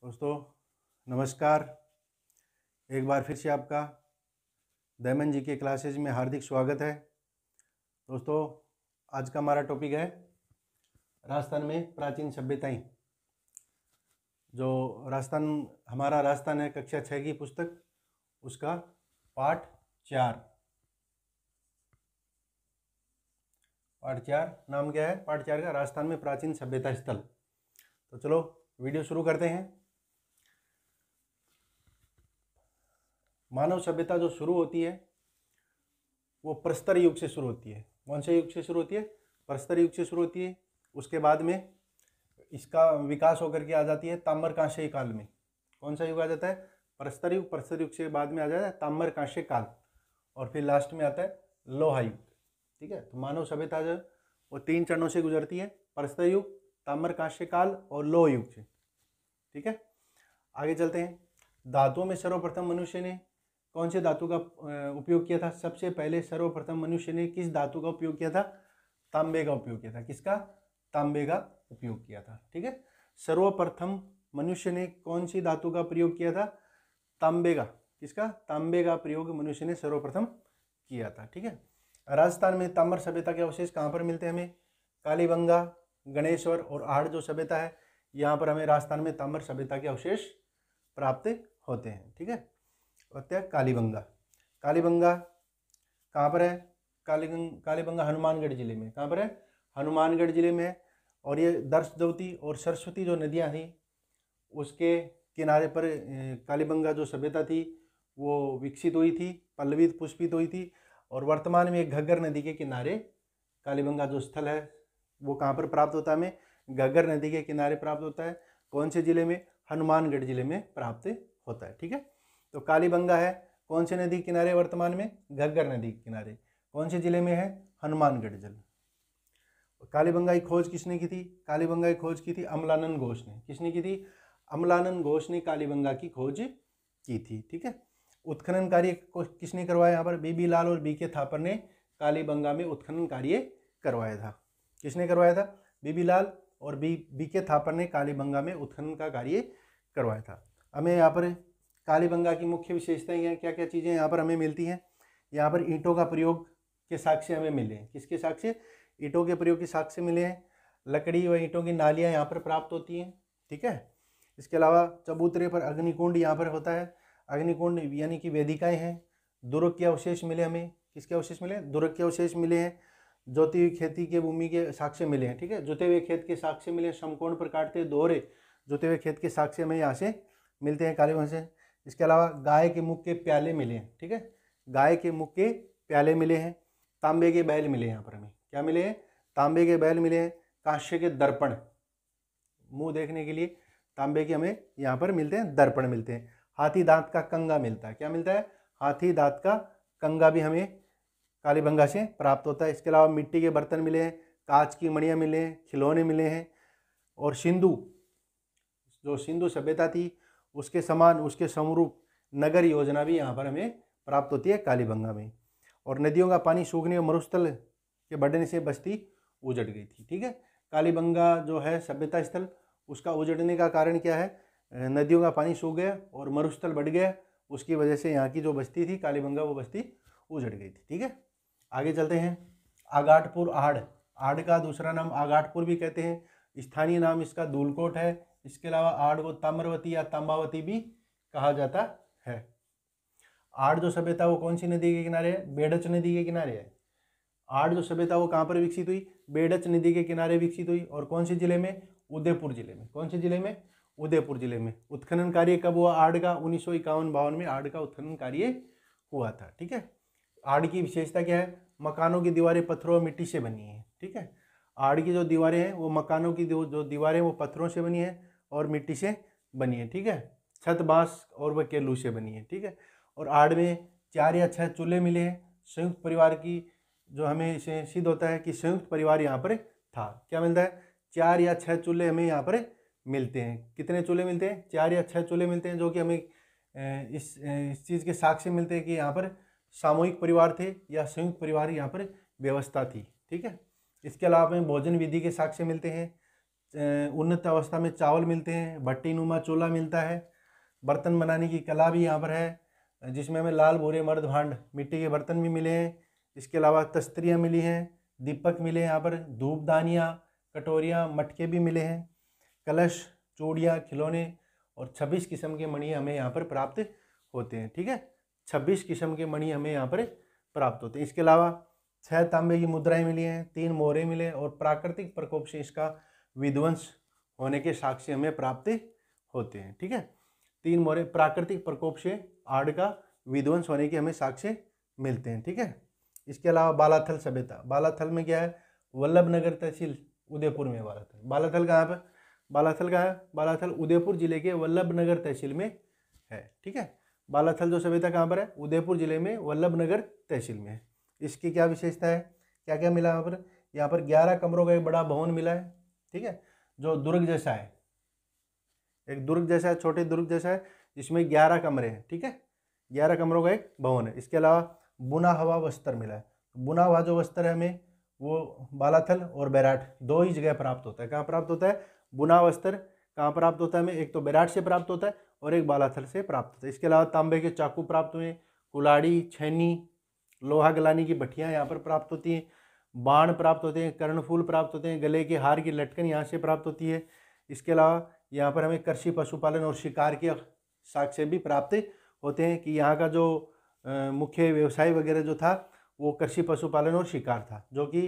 दोस्तों नमस्कार। एक बार फिर से आपका दमन जी के क्लासेज में हार्दिक स्वागत है। दोस्तों आज का हमारा टॉपिक है राजस्थान में प्राचीन सभ्यताएं। जो हमारा राजस्थान है कक्षा 6 की पुस्तक, उसका पाठ 4 नाम क्या है? पाठ 4 का राजस्थान में प्राचीन सभ्यता स्थल। तो चलो वीडियो शुरू करते हैं। मानव सभ्यता जो शुरू होती है वो प्रस्तर युग से शुरू होती है। कौन से युग से शुरू होती है? प्रस्तर युग से शुरू होती है। उसके बाद में इसका विकास होकर के आ जाती है ताम्र कांस्य काल में। कौन सा युग आ जाता है? प्रस्तर युग। प्रस्तर युग से बाद में आ जाता है ताम्र कांस्य काल, और फिर लास्ट में आता है लोहा युग। ठीक है, तो मानव सभ्यता जो वो 3 चरणों से गुजरती है, प्रस्तर युग, ताम्र कांस्य काल और लोह युग से। ठीक है, आगे चलते हैं। धातुओं में सर्वप्रथम मनुष्य ने कौन से धातु का उपयोग किया था? सबसे पहले सर्वप्रथम मनुष्य ने किस धातु का उपयोग किया था? तांबे का उपयोग किया था। किसका? तांबे का उपयोग किया था। ठीक है, सर्वप्रथम मनुष्य ने कौन सी धातु का प्रयोग किया था? तांबे का। किसका? तांबे का प्रयोग मनुष्य ने सर्वप्रथम किया था। ठीक है, राजस्थान में ताम्र सभ्यता के अवशेष कहाँ पर मिलते हैं हमें? कालीबंगा, गणेश्वर और आहड़ जो सभ्यता है, यहाँ पर हमें राजस्थान में ताम्र सभ्यता के अवशेष प्राप्त होते हैं। ठीक है, कालीबंगा। कालीबंगा कहाँ पर है? कालीबंगा हनुमानगढ़ जिले में। कहाँ पर है? हनुमानगढ़ जिले में है। और ये दर्शदवती और सरस्वती जो नदियाँ थी उसके किनारे पर कालीबंगा जो सभ्यता थी वो विकसित हुई थी, पल्लवित पुष्पित हुई थी। और वर्तमान में घग्गर नदी के किनारे कालीबंगा जो स्थल है वो कहाँ पर प्राप्त होता है हमें? घग्गर नदी के किनारे प्राप्त होता है। कौन से जिले में? हनुमानगढ़ जिले में प्राप्त होता है। ठीक है, तो कालीबंगा है कौन से नदी के किनारे? वर्तमान में घग्गर नदी के किनारे। कौन से जिले में है? हनुमानगढ़ जिले। कालीबंगा की खोज किसने की थी? कालीबंगा की खोज की थी अमलानंद घोष ने। किसने की थी? अमलानंद घोष ने कालीबंगा की खोज की थी। ठीक है, उत्खनन कार्य किसने करवाया? यहाँ पर बीबी लाल और बीके थापर ने कालीबंगा में उत्खनन कार्य करवाया था। किसने करवाया था? बीबी लाल और बीके थापर ने कालीबंगा में उत्खनन का कार्य करवाया था। हमें यहाँ पर कालीबंगा की मुख्य विशेषताएं हैं, क्या क्या चीज़ें यहाँ पर हमें मिलती हैं? यहाँ पर ईंटों का प्रयोग के साक्ष्य हमें मिले हैं। किसके साक्ष्य? ईंटों के प्रयोग के साक्ष्य मिले हैं। लकड़ी व ईंटों की नालियाँ यहाँ पर प्राप्त होती हैं। ठीक है, इसके अलावा चबूतरे पर अग्निकुंड यहाँ पर होता है। अग्निकुंड यानी कि वेदिकाएँ हैं। दुर्ग के अवशेष मिले हमें। किसके अवशेष मिले? दुर्ग के अवशेष मिले हैं। जोती हुई खेती के भूमि के साक्ष्य मिले हैं। ठीक है, जोते हुए खेत के साक्ष्य मिले हैं। समकोण पर काटते दोहरे जोते हुए खेत के साक्ष्य हमें यहाँ से मिलते हैं कालीबंगा से। इसके अलावा गाय के मुख के प्याले मिले हैं। ठीक है, गाय के मुख के प्याले मिले हैं। तांबे के बैल मिले हैं। यहाँ पर हमें क्या मिले हैं? तांबे के बैल मिले हैं। कांस्य के दर्पण, मुंह देखने के लिए तांबे के हमें यहाँ पर मिलते हैं, दर्पण मिलते हैं। हाथी दांत का कंगा मिलता है। क्या मिलता है? हाथी दांत का कंगा भी हमें कालीबंगा से प्राप्त होता है। इसके अलावा मिट्टी के बर्तन मिले हैं, कांच की मणियाँ मिले हैं, खिलौने मिले हैं। और जो सिंधु सभ्यता थी उसके समान, उसके समरूप नगर योजना भी यहाँ पर हमें प्राप्त होती है कालीबंगा में। और नदियों का पानी सूखने और मरुस्थल के बढ़ने से बस्ती उजड़ गई थी। ठीक है, कालीबंगा जो है सभ्यता स्थल, उसका उजड़ने का कारण क्या है? नदियों का पानी सूख गया और मरुस्थल बढ़ गया, उसकी वजह से यहाँ की जो बस्ती थी कालीबंगा वो बस्ती उजड़ गई थी। ठीक है, आगे चलते हैं। आगाटपुर आहड़, आहड़ का दूसरा नाम आगाटपुर भी कहते हैं, स्थानीय नाम इसका धूलकोट है। इसके अलावा आहड़ को ताम्रवती या तांबावती भी कहा जाता है। आहड़ जो सभ्यता वो कौन सी नदी के किनारे है? बेडच नदी के किनारे है। आहड़ जो सभ्यता वो कहाँ पर विकसित हुई? बेडच नदी के किनारे विकसित हुई। और कौन से जिले में? उदयपुर जिले में। कौन से जिले में? उदयपुर जिले में। उत्खनन कार्य कब हुआ आहड़ का? 1951-52 में आहड़ का उत्खनन कार्य हुआ था। ठीक है, आहड़ की विशेषता क्या है? मकानों की दीवारें पत्थरों और मिट्टी से बनी है। ठीक है, आहड़ की जो दीवारें हैं वो मकानों की जो दीवारें वो पत्थरों से बनी है और मिट्टी से बनी है। ठीक है, छत बांस और वह केलू से बनी है। ठीक है, और आहड़ में 4 या 6 चूल्हे मिले हैं। संयुक्त परिवार की जो हमें इसे सिद्ध होता है कि संयुक्त परिवार यहाँ पर था। क्या मिलता है? 4 या 6 चूल्हे हमें यहाँ पर मिलते हैं। कितने चूल्हे मिलते हैं? 4 या 6 चूल्हे मिलते हैं, जो कि हमें इस चीज़ के साक्ष्य मिलते हैं कि यहाँ पर सामूहिक परिवार थे या संयुक्त परिवार यहाँ पर व्यवस्था थी। ठीक है, इसके अलावा हमें भोजन विधि के साक्ष्य मिलते हैं। उन्नत अवस्था में चावल मिलते हैं, भट्टी नुमा चूल्हा मिलता है, बर्तन बनाने की कला भी यहाँ पर है, जिसमें हमें लाल भूरे मर्द भांड मिट्टी के बर्तन भी मिले हैं। इसके अलावा तस्त्रियाँ मिली हैं, दीपक मिले हैं, यहाँ पर धूपदानियाँ, कटोरियाँ, मटके भी मिले हैं, कलश, चूड़ियाँ, खिलौने और 26 किस्म के मणि हमें यहाँ पर प्राप्त होते हैं। ठीक है, 26 किस्म के मणि हमें यहाँ पर प्राप्त होते हैं। इसके अलावा 6 तांबे की मुद्राएं मिली हैं, 3 मोहरे मिले और प्राकृतिक प्रकोप से इसका विध्वंस होने के साक्ष्य हमें प्राप्त होते हैं। ठीक है, 3 मोहरे प्राकृतिक प्रकोप से आड़ का विध्वंस होने के हमें साक्ष्य मिलते हैं। ठीक है, इसके अलावा बालाथल सभ्यता, बालाथल में क्या है, वल्लभनगर तहसील उदयपुर में बालाथल। बालाथल कहाँ पर, बालाथल कहाँ है, बालाथल उदयपुर जिले के वल्लभनगर तहसील में है। ठीक है, बालाथल जो सभ्यता कहाँ पर है, उदयपुर जिले में वल्लभनगर तहसील में है। इसकी क्या विशेषता है, क्या क्या मिला यहाँ पर 11 कमरों का एक बड़ा भवन मिला है। ठीक है, जो दुर्ग जैसा है, एक दुर्ग जैसा है, छोटे दुर्ग जैसा है, जिसमें 11 कमरे हैं। ठीक है, 11 कमरों का एक भवन है। इसके अलावा बुना हुआ वस्त्र मिला है। बुना हुआ जो वस्त्र है हमें वो बालाथल और बैराट दो ही जगह प्राप्त होता है। कहाँ प्राप्त होता है, बुना वस्त्र कहाँ प्राप्त होता है हमें, एक तो बैराट से प्राप्त होता है और एक बालाथल से प्राप्त होता है। इसके अलावा तांबे के चाकू प्राप्त हुए, कुल्हाड़ी, छैनी, लोहा गलाने की भट्टियाँ यहाँ पर प्राप्त होती हैं, बाण प्राप्त होते हैं, कर्णफूल प्राप्त होते हैं, गले के हार की लटकन यहाँ से प्राप्त होती है। इसके अलावा यहाँ पर हमें कृषि, पशुपालन और शिकार के साक्ष्य भी प्राप्त होते हैं कि यहाँ का जो मुख्य व्यवसाय वगैरह जो था वो कृषि, पशुपालन और शिकार था, जो कि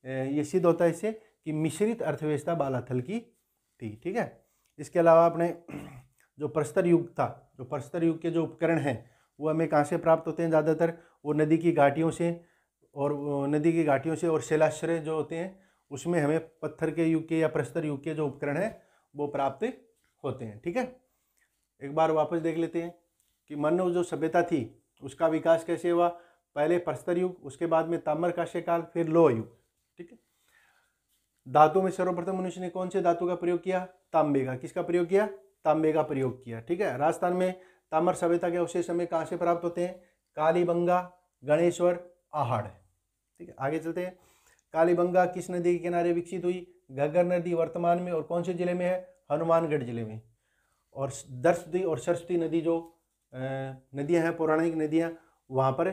ये सिद्ध होता है इससे कि मिश्रित अर्थव्यवस्था बालाथल की थी। ठीक है, इसके अलावा अपने जो प्रस्तर युग था, जो प्रस्तर युग के जो उपकरण हैं वो हमें कहाँ से प्राप्त होते हैं, ज़्यादातर वो नदी की घाटियों से और शैलाश्रय जो होते हैं उसमें हमें पत्थर के युग के या प्रस्तर युग के जो उपकरण हैं वो प्राप्त होते हैं। ठीक है, एक बार वापस देख लेते हैं कि मानव जो सभ्यता थी उसका विकास कैसे हुआ। पहले प्रस्तर युग, उसके बाद में ताम्रकांस्य काल, फिर लोह युग। ठीक है, धातु में सर्वप्रथम मनुष्य ने कौन से धातु का प्रयोग किया, तांबे का। किसका प्रयोग किया, तांबे का प्रयोग किया। ठीक है, राजस्थान में ताम्र सभ्यता के अवशेष हमें कहाँ से प्राप्त होते हैं, कालीबंगा, गणेश्वर, आहड़। ठीक है, आगे चलते हैं। कालीबंगा किस नदी के किनारे विकसित हुई, घग्गर नदी वर्तमान में और कौन से जिले में है, हनुमानगढ़ जिले में। और दरसती और सरस्वती नदी जो नदियां हैं, पौराणिक नदियां, वहाँ पर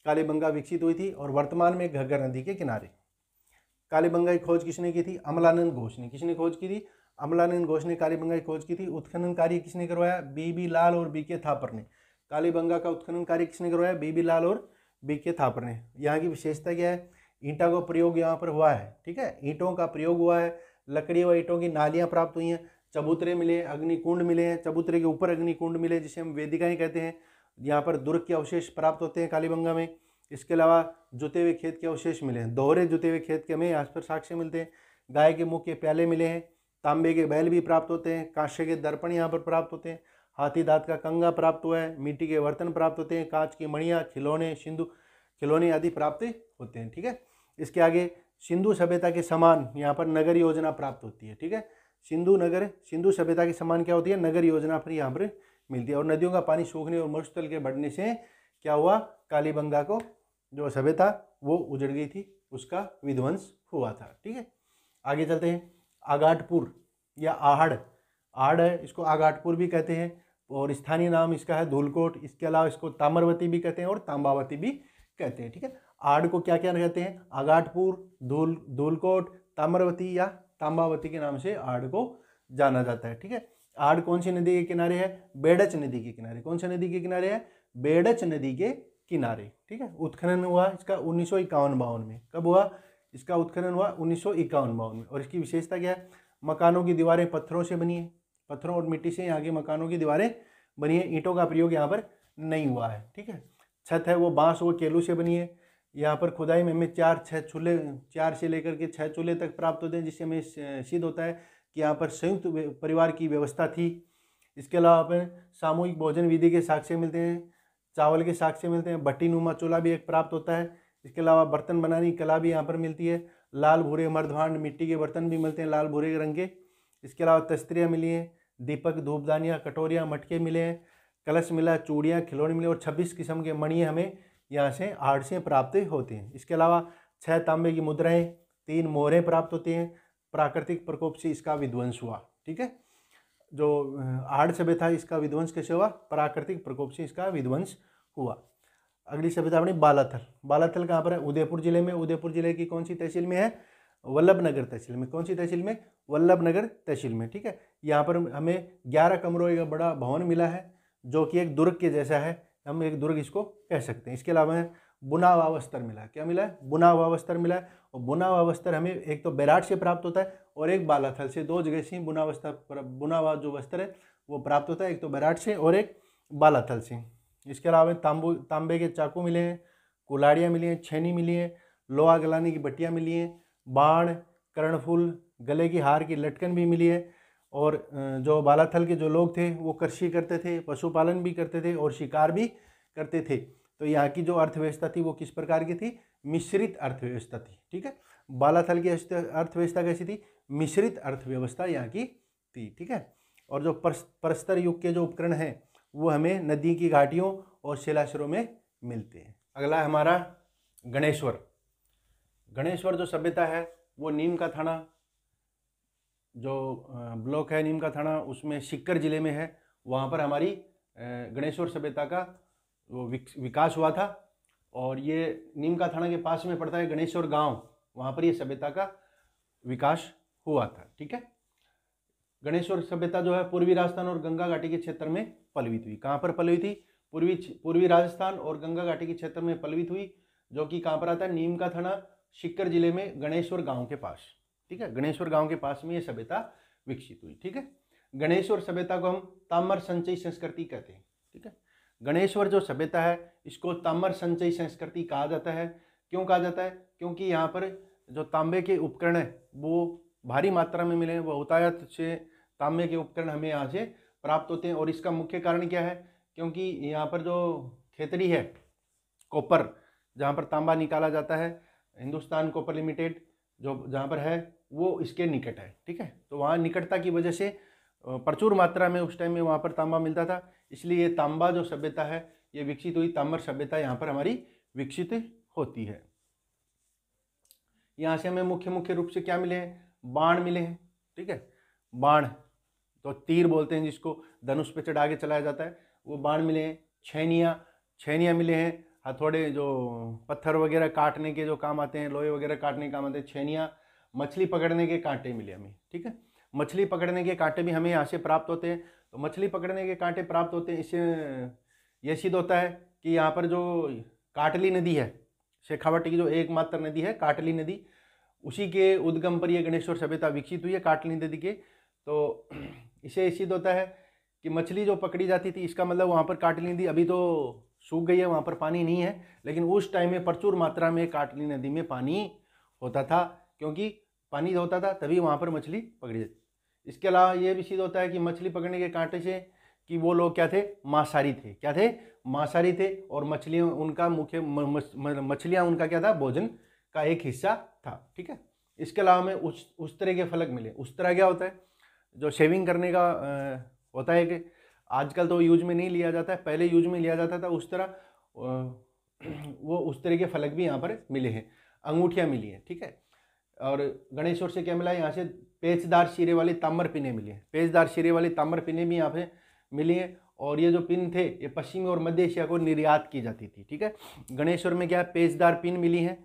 कालीबंगा विकसित हुई थी और वर्तमान में घग्गर नदी के किनारे। कालीबंगा की खोज किसने की थी, अमलानंद घोष ने। किसने खोज की थी, अमलानंद घोष ने कालीबंगा की खोज की थी। उत्खनन कार्य किसने करवाया, बीबी लाल और बीके थापर ने। कालीबंगा का उत्खनन कार्य किसने करवाया, बीबी लाल और बीके थापर ने। यहाँ की विशेषता क्या है, ईंटा का प्रयोग यहाँ पर हुआ है। ठीक है, ईंटों का प्रयोग हुआ है, लकड़ी व ईंटों की नालियाँ प्राप्त हुई हैं, चबूतरे मिले, अग्निकुंड मिले हैं, चबूतरे के ऊपर अग्निकुंड मिले जिसे हम वेदिकाएं कहते हैं। यहाँ पर दुर्ग के अवशेष प्राप्त होते हैं कालीबंगा में। इसके अलावा जुते हुए खेत के अवशेष मिले हैं, दोहरे जुते हुए खेत के हमें यहाँ पर साक्ष्य मिलते हैं। गाय के मुख के प्याले मिले हैं, तांबे के बैल भी प्राप्त होते हैं, कांसे के दर्पण यहाँ पर प्राप्त होते हैं, हाथी दांत का कंगा प्राप्त हुआ है, मिट्टी के बर्तन प्राप्त होते हैं, कांच की मणियाँ, खिलौने आदि प्राप्त होते हैं। ठीक है, इसके आगे सिंधु सभ्यता के समान यहाँ पर नगर योजना प्राप्त होती है। ठीक है, सिंधु सभ्यता के समान क्या होती है, नगर योजना पर यहाँ पर मिलती है। और नदियों का पानी सूखने और मरुस्थल के बढ़ने से क्या हुआ, कालीबंगा को जो सभ्यता वो उजड़ गई थी, उसका विध्वंस हुआ था। ठीक है, आगे चलते हैं। आगाटपुर या आहड़ है, इसको आगाटपुर भी कहते हैं और स्थानीय नाम इसका है धूलकोट। इसके अलावा इसको ताम्रवती भी कहते हैं और तांबावती भी कहते हैं। ठीक है, आहड़ को क्या क्या कहते हैं, आगाटपुर, धूलकोट, ताम्रवती या तांबावती के नाम से आहड़ को जाना जाता है। ठीक है, आहड़ कौन सी नदी के किनारे है, बेडच नदी के किनारे। कौन सी नदी के किनारे है, बेडच नदी के किनारे। ठीक है, उत्खनन हुआ इसका 1951-52 में। कब हुआ, इसका उत्खनन हुआ 1951-52 में। और इसकी विशेषता क्या है, मकानों की दीवारें पत्थरों से बनी है, पत्थरों और मिट्टी से यहाँ के मकानों की दीवारें बनी है, ईंटों का प्रयोग यहाँ पर नहीं हुआ है। ठीक है, छत है वो बांस व केलू से बनी है। यहाँ पर खुदाई में हमें 4 से लेकर के 6 चूल्हे तक प्राप्त होते हैं, जिससे हमें सिद्ध होता है कि यहाँ पर संयुक्त परिवार की व्यवस्था थी। इसके अलावा हमें सामूहिक भोजन विधि के साक्ष्य मिलते हैं, चावल के साक्ष्य मिलते हैं, भट्टी नुमा चूल्हा भी एक प्राप्त होता है। इसके अलावा बर्तन बनाने की कला भी यहाँ पर मिलती है, लाल भूरे मर्दभांड मिट्टी के बर्तन भी मिलते हैं, लाल भूरे रंग के। इसके अलावा तस्त्रियाँ मिली हैं, दीपक, धूपदानियाँ, कटोरियाँ, मटके मिले हैं, कलश मिला, चूड़ियाँ, खिलौने मिले और 26 किस्म के मणि हमें यहाँ से आहड़ से प्राप्त होते हैं। इसके अलावा 6 तांबे की मुद्राएं, 3 मोहरें प्राप्त होती हैं, प्राकृतिक प्रकोप से इसका विध्वंस हुआ। ठीक है, जो आहड़ सभ्यता है इसका विध्वंस कैसे हुआ? प्राकृतिक प्रकोप से इसका विध्वंस हुआ। अगली सभ्यता अपनी बालाथल। बालाथल कहाँ पर है? उदयपुर जिले में। उदयपुर जिले की कौन सी तहसील में है? वल्लभनगर तहसील में। कौन सी तहसील में? वल्लभनगर तहसील में। ठीक है, यहाँ पर हमें 11 कमरों का बड़ा भवन मिला है जो कि एक दुर्ग के जैसा है, हम एक दुर्ग इसको कह सकते हैं। इसके अलावा है बुना हुआ वस्त्र मिला है। क्या मिला है? बुना हुआ वस्त्र मिला है। और बुना हुआ वस्त्र हमें एक तो बैराट से प्राप्त होता है और एक बालाथल से, दो जगह से बुना हुआ जो वस्त्र है वो प्राप्त होता है, एक तो बैराट से और एक बालाथल से। इसके अलावा तांबे के चाकू मिले हैं, कुल्हाड़ियाँ मिली हैं, छेनी मिली है, लोहा गलाने की बट्टियाँ मिली हैं, बाण, कर्णफूल, गले की हार की लटकन भी मिली है। और जो बालाथल के जो लोग थे वो कृषि करते थे, पशुपालन भी करते थे और शिकार भी करते थे। तो यहाँ की जो अर्थव्यवस्था थी वो किस प्रकार की थी? मिश्रित अर्थव्यवस्था थी। ठीक है, बालाथल की अर्थव्यवस्था कैसी थी? मिश्रित अर्थव्यवस्था यहाँ की थी। ठीक है, और जो प्रस्तर युग के जो उपकरण हैं वो हमें नदी की घाटियों और शिलाश्रों में मिलते हैं। अगला है हमारा गणेश्वर। गणेश्वर जो सभ्यता है वो नीम का थाना, जो ब्लॉक है नीम का थाना, उसमें सीकर जिले में है। वहाँ पर हमारी गणेश्वर सभ्यता का वो विकास हुआ था। और ये नीम का थाना के पास में पड़ता है गणेश्वर गांव, वहाँ पर ये सभ्यता का विकास हुआ था। ठीक है, गणेश्वर सभ्यता जो है पूर्वी राजस्थान और गंगा घाटी के क्षेत्र में पल्लवित हुई। कहाँ पर पल्लवित हुई? पूर्वी राजस्थान और गंगा घाटी के क्षेत्र में पल्लवित हुई, जो कि कहाँ पर आता है? नीम का थाना, सीकर जिले में गणेश्वर गांव के पास। ठीक है, गणेश्वर गांव के पास में ये सभ्यता विकसित हुई। ठीक है, गणेश्वर सभ्यता को हम ताम्र संचयी संस्कृति कहते हैं। ठीक है, गणेश्वर जो सभ्यता है इसको ताम्र संचयी संस्कृति कहा जाता है। क्यों कहा जाता है? क्योंकि यहाँ पर जो तांबे के उपकरण है वो भारी मात्रा में मिले हैं। बहुतायत से तांबे के उपकरण हमें यहाँ से प्राप्त होते हैं। और इसका मुख्य कारण क्या है? क्योंकि यहाँ पर जो खेतड़ी है कॉपर, जहाँ पर तांबा निकाला जाता है, हिंदुस्तान कॉपर लिमिटेड जो जहाँ पर है वो इसके निकट है। ठीक है, तो वहाँ निकटता की वजह से प्रचुर मात्रा में उस टाइम में वहाँ पर तांबा मिलता था, इसलिए ये तांबा जो सभ्यता है ये विकसित हुई। ताम्र सभ्यता यहाँ पर हमारी विकसित होती है। यहाँ से हमें मुख्य रूप से क्या मिले हैं? बाण मिले हैं। ठीक है, बाण तो तीर बोलते हैं जिसको धनुष पे चढ़ा के चलाया जाता है, वो बाण मिले हैं। छेनियाँ मिले हैं, हथौड़े जो पत्थर वगैरह काटने के जो काम आते हैं, लोहे वगैरह काटने के काम आते हैं, छेनियाँ। मछली पकड़ने के कांटे मिले हमें। ठीक है, मछली पकड़ने के कांटे भी हमें यहाँ से प्राप्त होते हैं। तो मछली पकड़ने के कांटे प्राप्त होते हैं, इससे यह सिद्ध होता है कि यहाँ पर जो काटली नदी है, शेखावाटी की जो एकमात्र नदी है काटली नदी, उसी के उद्गम पर यह गणेश्वर सभ्यता विकसित हुई है, काटली नदी के। तो इसे सिद्ध होता है कि मछली जो पकड़ी जाती थी, इसका मतलब वहाँ पर काटली नदी अभी तो सूख गई है, वहाँ पर पानी नहीं है, लेकिन उस टाइम में प्रचुर मात्रा में काटली नदी में पानी होता था, क्योंकि पानी होता था तभी वहाँ पर मछली पकड़ी जाती। इसके अलावा ये भी सिद्ध होता है कि मछली पकड़ने के कांटे से कि वो लोग क्या थे? मांसाहारी थे। क्या थे? मांसाहारी थे। और मछलियाँ उनका मछलियाँ उनका क्या था? भोजन का एक हिस्सा था। ठीक है, इसके अलावा में उस तरह के फलक मिले। उस तरह क्या होता है? जो शेविंग करने का होता है, कि आजकल तो यूज में नहीं लिया जाता है, पहले यूज में लिया जाता था। उस तरह वो उस तरह के फलक भी यहाँ पर मिले हैं। अंगूठियाँ मिली हैं। ठीक है, और गणेश्वर से क्या मिला है? यहाँ से पेचदार सिरे वाली ताम्र पिनें मिली हैं। पेचदार सिरे वाली ताम्र पिनें भी यहाँ पे मिली हैं। और ये जो पिन थे ये पश्चिमी और मध्य एशिया को निर्यात की जाती थी। ठीक है, गणेश्वर में क्या है? पेचदार पिन मिली हैं,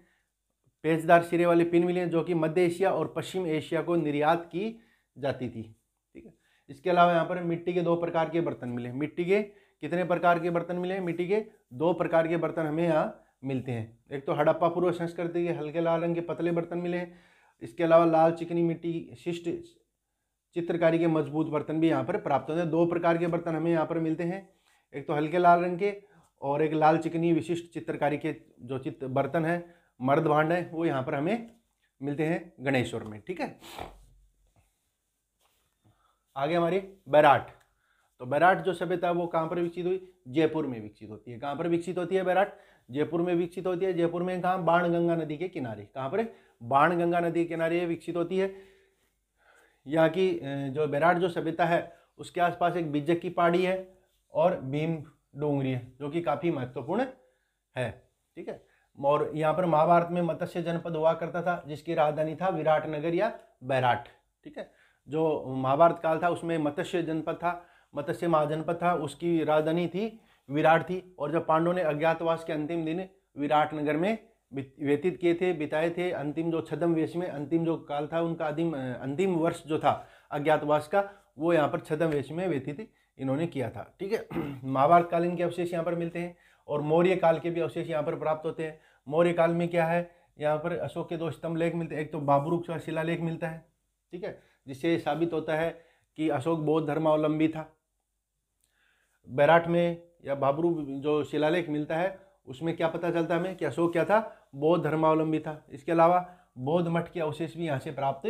पेचदार सिरे वाली पिन मिली हैं, जो कि मध्य एशिया और पश्चिम एशिया को निर्यात की जाती थी। ठीक है, इसके अलावा यहाँ पर मिट्टी के 2 प्रकार के बर्तन मिले। मिट्टी के कितने प्रकार के बर्तन मिले? मिट्टी के 2 प्रकार के बर्तन हमें यहाँ मिलते हैं। एक तो हड़प्पा पूर्व संस्कृति के हल्के लाल रंग के पतले बर्तन मिले हैं। इसके अलावा लाल चिकनी मिट्टी शिष्ट चित्रकारी के मजबूत बर्तन भी यहाँ पर प्राप्त होते हैं। 2 प्रकार के बर्तन हमें यहाँ पर मिलते हैं, एक तो हल्के लाल रंग के और एक लाल चिकनी विशिष्ट चित्रकारी के जो बर्तन है, मर्द भांड है, वो यहाँ पर हमें मिलते हैं गणेश्वर में। ठीक है, आगे हमारी बैराट। तो बैराट जो सभ्यता वो कहाँ पर विकसित हुई? जयपुर में विकसित होती है। कहाँ पर विकसित होती है बैराट? जयपुर में विकसित होती है। जयपुर में कहाँ? बाणगंगा नदी के किनारे। कहाँ पर? बाणगंगा नदी के किनारे विकसित होती है। यहाँ की जो बैराट जो सभ्यता है उसके आसपास एक बिज्जक की पहाड़ी है और भीम डोंगरी है, जो कि काफ़ी महत्वपूर्ण है। ठीक है, और यहाँ पर महाभारत में मत्स्य जनपद हुआ करता था, जिसकी राजधानी था विराटनगर या बैराट। ठीक है, जो महाभारत काल था उसमें मत्स्य जनपद था, मत्स्य महाजनपद था, उसकी राजधानी थी विराट थी। और जब पांडवों ने अज्ञातवास के अंतिम दिन विराट नगर में व्यतीत किए थे, बिताए थे, अंतिम जो छद्म वेश में अंतिम जो काल था उनका अंतिम वर्ष जो था अज्ञातवास का, वो यहाँ पर छद्म वेश में व्यतीत इन्होंने किया था। ठीक है, महाभारत कालीन के अवशेष यहाँ पर मिलते हैं और मौर्य काल के भी अवशेष यहाँ पर प्राप्त होते हैं। मौर्य काल में क्या है, यहाँ पर अशोक के 2 स्तंभ लेख मिलते हैं। एक तो बाबरू का शिलालेख मिलता है, ठीक है, जिससे साबित होता है कि अशोक बौद्ध धर्मावलंबी था। बैराट में या बाबरू जो शिलालेख मिलता है उसमें क्या पता चलता है हमें कि अशोक क्या था, बौद्ध धर्मावलंबी था। इसके अलावा बौद्ध मठ के अवशेष भी यहाँ से प्राप्त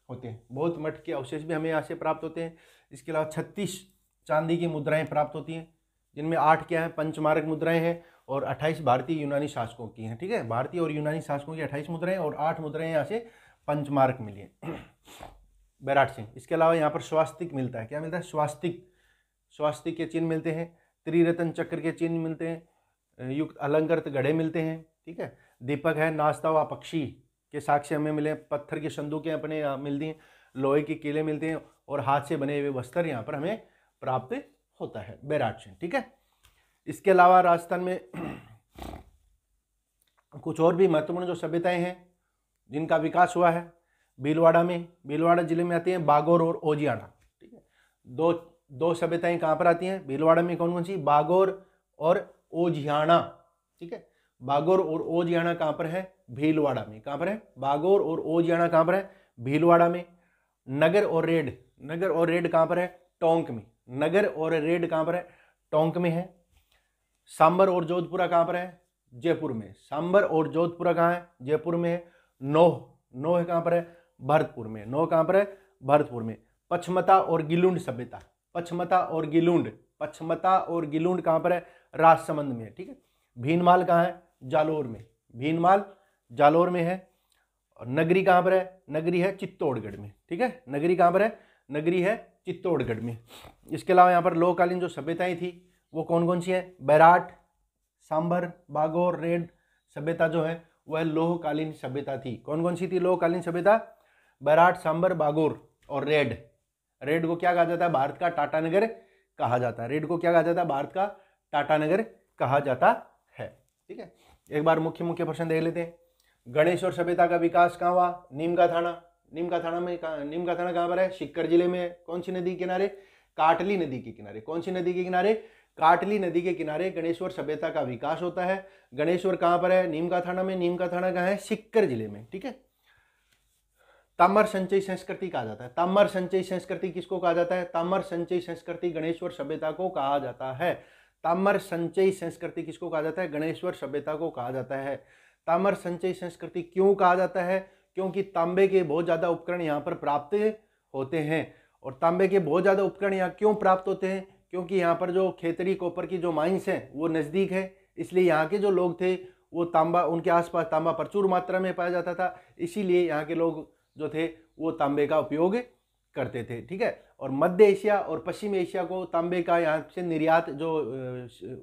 होते हैं, बौद्ध मठ के अवशेष भी हमें यहाँ से प्राप्त होते हैं। इसके अलावा 36 चांदी की मुद्राएं प्राप्त होती हैं, जिनमें 8 क्या है, पंचमार्क मुद्राएं हैं और 28 भारतीय यूनानी शासकों की हैं। ठीक है, भारतीय और यूनानी शासकों की 28 मुद्राएं और 8 मुद्राएं यहाँ से पंचमार्क मिली हैं बैराट से। इसके अलावा यहाँ पर स्वास्तिक मिलता है, क्या मिलता है, स्वास्तिक के चिन्ह मिलते हैं, त्रिरत्न चक्र के चिन्ह मिलते हैं, युक्त अलंकृत घड़े मिलते हैं। ठीक है, दीपक है, नाचता हुआ पक्षी के साक्ष्य हमें मिले, पत्थर की संदूकें अपने यहाँ मिलती हैं, लोहे के किले मिलते हैं और हाथ से बने हुए वस्त्र यहाँ पर हमें प्राप्त होता है बैराट से। ठीक है, इसके अलावा राजस्थान में कुछ और भी महत्वपूर्ण जो सभ्यताएं हैं जिनका विकास हुआ है, भीलवाड़ा जिले में आती हैं बागोर और ओजियाना। ठीक है, दो सभ्यताएं कहाँ पर आती हैं भीलवाड़ा में, कौन कौन सी, बागोर और ओजियाना। ठीक है, बागोर और ओजियाना कहाँ पर है, भीलवाड़ा में। कहाँ पर है, बागोर और ओजियाना कहाँ पर है, भीलवाड़ा में। नगर और रेड कहाँ पर है, टोंक में। नगर और रेड कहाँ पर है, टोंक में है। सांबर और जोधपुरा कहाँ पर है, जयपुर में। सांबर और जोधपुरा कहाँ है, जयपुर में है। नोह कहाँ पर है, भरतपुर में। नोह कहाँ पर है, भरतपुर में। पचमता और गिलुंड सभ्यता, पचमता और गिलुंड कहाँ पर है, राजसमंद में। ठीक है, भीनमाल कहाँ है, जालोर में। भीनमाल जालोर में है। और नगरी कहाँ पर है, नगरी है चित्तौड़गढ़ में। ठीक है, नगरी कहाँ पर है, नगरी है चित्तौड़गढ़ में। इसके अलावा यहाँ पर लोहकालीन जो सभ्यताएं थी वो कौन कौन सी हैं, बैराट, सांबर, बागोर, रेड सभ्यता जो है वह लोहकालीन सभ्यता थी। कौन कौन सी थी लोहकालीन सभ्यता, बैराट, सांबर, बागोर और रेड को क्या कहा जाता है, भारत का टाटानगर कहा जाता है। रेड को क्या कहा जाता है, भारत का टाटानगर कहा जाता है। ठीक है, एक बार मुख्य प्रश्न देख लेते हैं। गणेश्वर सभ्यता का विकास कहाँ हुआ, नीम का थाना कहाँ पर है, सीकर जिले में। कौन सी नदी के किनारे, काटली नदी के किनारे। कौन सी नदी के किनारे, काटली नदी के किनारे गणेश्वर सभ्यता का विकास होता है। गणेश्वर कहाँ पर है, नीम का थाना में। नीम का थाना कहाँ है, सीकर जिले में। ठीक है, ताम्र संचयी संस्कृति कहा जाता है। ताम्र संचयी संस्कृति किसको कहा जाता है, ताम्र संचयी संस्कृति गणेश्वर सभ्यता को कहा जाता है। ताम्र संचयी संस्कृति किसको कहा जाता है, गणेश्वर सभ्यता को कहा जाता है। ताम्र संचयी संस्कृति क्यों कहा जाता है, क्योंकि तांबे के बहुत ज़्यादा उपकरण यहाँ पर प्राप्त होते हैं। और तांबे के बहुत ज़्यादा उपकरण यहाँ क्यों प्राप्त होते हैं, क्योंकि यहाँ पर जो खेतड़ी कॉपर की जो माइंस हैं वो नज़दीक है, इसलिए यहाँ के जो लोग थे वो तांबा, उनके आसपास तांबा प्रचुर मात्रा में पाया जाता था, इसीलिए यहाँ के लोग जो थे वो तांबे का उपयोग करते थे। ठीक है, और मध्य एशिया और पश्चिम एशिया को तांबे का यहाँ से निर्यात, जो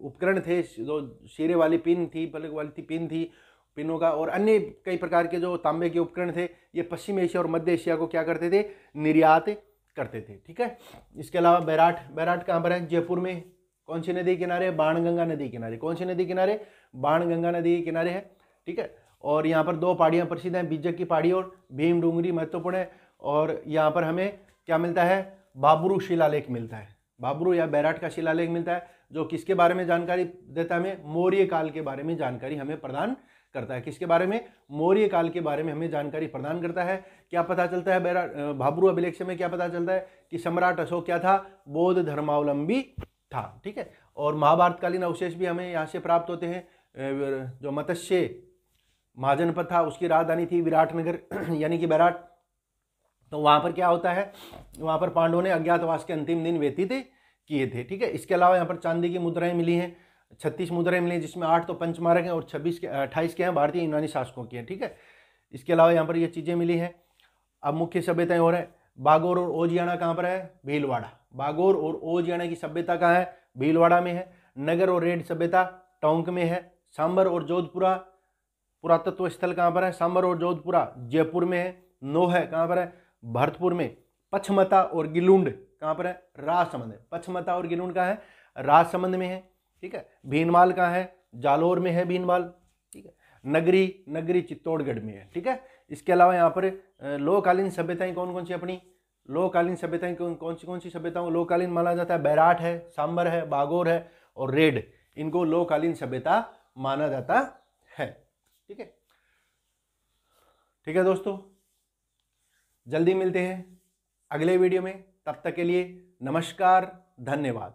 उपकरण थे, जो शीरे वाली पिन थी, पलक वाली पिन थी, पिनों का और अन्य कई प्रकार के जो तांबे के उपकरण थे, ये पश्चिम एशिया और मध्य एशिया को क्या करते थे, निर्यात करते थे। ठीक है, इसके अलावा बैराट कहाँ पर है, जयपुर में। कौन सी नदी किनारे, बाणगंगा नदी किनारे। कौन सी नदी किनारे, बाणगंगा नदी के किनारे है। ठीक है, और यहाँ पर 2 पहाड़ियाँ प्रसिद्ध हैं, बीजक की पहाड़ी और भीम डूंगरी महत्वपूर्ण है। और यहाँ पर हमें क्या मिलता है, बाबरू शिलालेख मिलता है। बाबरू या बैराट का शिलालेख मिलता है, जो किसके बारे में जानकारी देता है, हमें मौर्य काल के बारे में जानकारी हमें प्रदान करता है। किसके बारे में, मौर्य काल के बारे में हमें जानकारी प्रदान करता है। क्या पता चलता है, बाबरू अभिलेख में क्या पता चलता है कि सम्राट अशोक क्या था, बौद्ध धर्मावलंबी था। ठीक है, और महाभारतकालीन अवशेष भी हमें यहाँ से प्राप्त होते हैं। जो मत्स्य महाजनपद था उसकी राजधानी थी विराटनगर यानी कि बैराट। तो वहाँ पर क्या होता है, वहाँ पर पांडवों ने अज्ञातवास के अंतिम दिन व्यतीत किए थे। ठीक है, इसके अलावा यहाँ पर चांदी की मुद्राएं मिली हैं, 36 मुद्राएं मिली, जिसमें 8 तो पंचमार्क हैं और 28 के हैं भारतीय यूनानी शासकों की हैं। ठीक है, इसके अलावा यहाँ पर ये चीज़ें मिली हैं। अब मुख्य सभ्यताएं हो रहे हैं, बागोर और ओजियाना कहाँ पर है, भीलवाड़ा। बागोर और ओजियाना की सभ्यता कहाँ है, भीलवाड़ा में है। नगर और रेड सभ्यता टोंक में है। सांबर और जोधपुरा पुरातत्व स्थल कहाँ पर है, सांबर और जोधपुरा जयपुर में है। नोह है कहाँ पर है, भरतपुर में। पचमता और गिलुंड कहाँ पर है? राजसमंद है। पचमता और गिलुंड कहाँ है? राजसमंद में है। ठीक है। भीनमाल कहाँ है? जालोर में है भीनमाल। ठीक है। नगरी, नगरी चित्तौड़गढ़ में है। ठीक है। इसके अलावा यहाँ पर लोहकालीन सभ्यताएं कौन कौन सी अपनी? लोहकालीन सभ्यताएं कौन सी सभ्यताओं लोहकालीन माना जाता है? बैराट है, सांबर है, बागोर है और रेड, इनको लोहकालीन सभ्यता माना जाता है। ठीक है। ठीक है दोस्तों, जल्दी मिलते हैं अगले वीडियो में। तब तक के लिए नमस्कार, धन्यवाद।